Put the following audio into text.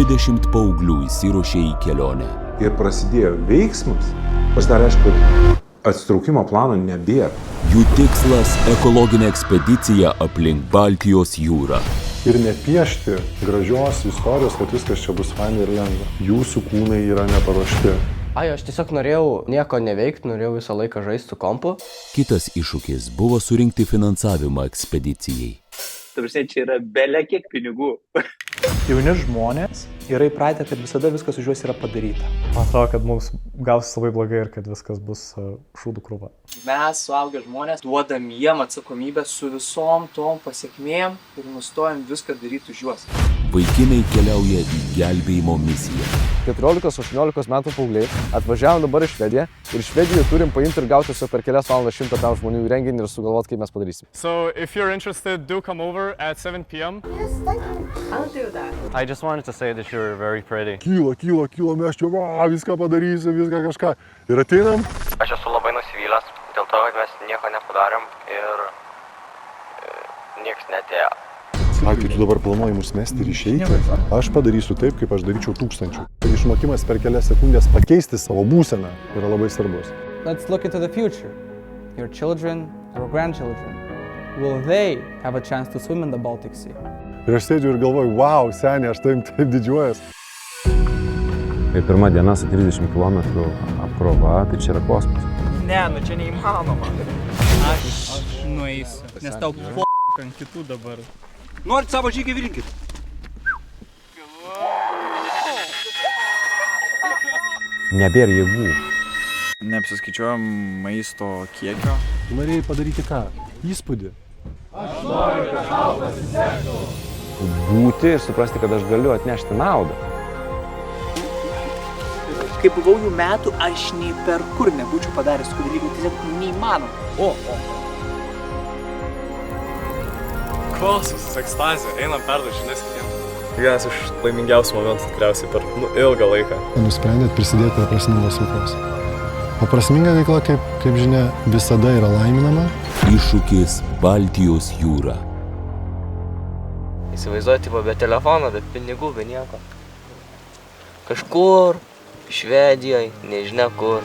20 paauglių įsiruošė į kelionę. Ir prasidėjo veiksmas, pasidarė aišku, kad atsitraukimo plano nebėra. Jų tikslas – ekologinė ekspedicija aplink Baltijos jūrą. Ir nepiešti gražios istorijos, kad viskas čia bus faina ir lengva. Jūsų kūnai yra neparuošti. Aš tiesiog norėjau nieko neveikti, norėjau visą laiką žaisti su kompu. Kitas iššūkis buvo surinkti finansavimą ekspedicijai. Tavrasiai, čia yra bele kiek pinigų. Jauni žmonės yra įpratę, kad visada viskas už juos yra padaryta. Man atrodo, kad mums gausis labai blogai ir kad viskas bus šūdų krūva. Mes, suaugę žmonės, duodam jiem atsakomybę su visom tom pasiekmėm ir nustojam viską daryti už juos. Vaikinai keliauja į gelbėjimo misiją. 14-18 metų paaugliai atvažiavom dabar į Švediją ir Švedijoje turim paimti ir gauti per kelias valandas 100 žmonių į renginį ir sugalvoti, kaip mes padarysim. So, if you're interested, do come over at 7 p.m. Yes, thank you. I'll do that. I just wanted to say that you're very pretty. Kyla, mes čia viską padarysim, viską kažką. Ir ateinam. Aš esu labai nusivylęs dėl to, kad mes nieko nepadarėm ir nieks netėjo. Sakė, tu dabar planuoji mus mesti ir išeiti. Aš padarysiu taip, kaip aš daryčiau 1000. Išmokimas per kelias sekundės pakeisti savo būseną yra labai svarbus. Let's look into the future. Your children, your grandchildren. Will they have a chance to swim in the Baltic Sea? Ir aš sėdžiu ir galvoju, wow, senė, aš taip didžiuojas. Tai pirma diena su 30 km apkrova, tai čia yra kosmosas. Ne, čia neįmanoma. Aš nueisiu, nes tau ant kitų dabar. Norit savo žygį virinkit? Nebėra jėgų. Neapsiskaičiuojam maisto kiekio. Tu norėjai padaryti ką? Įspūdį. Aš noriu, kad tau pasisektų. Būti ir suprasti, kad aš galiu atnešti naudą. Kai buvau jų metų, aš nei per kur nebūčiau padaręs tokių dalykų, tiesiog neįmanoma. Klausus, ekstazė, einam perduoti žinias kitiems. Vienas iš laimingiausių momentų tikriausiai per ilgą laiką. Nusprendėt prisidėti prie prasmingos veiklos. O prasminga veikla, kaip žinia, visada yra laiminama. Iššūkis Baltijos jūra. Įsivaizduoti, be telefono, be pinigų, be nieko. Kažkur, Švedijoje, nežinia kur.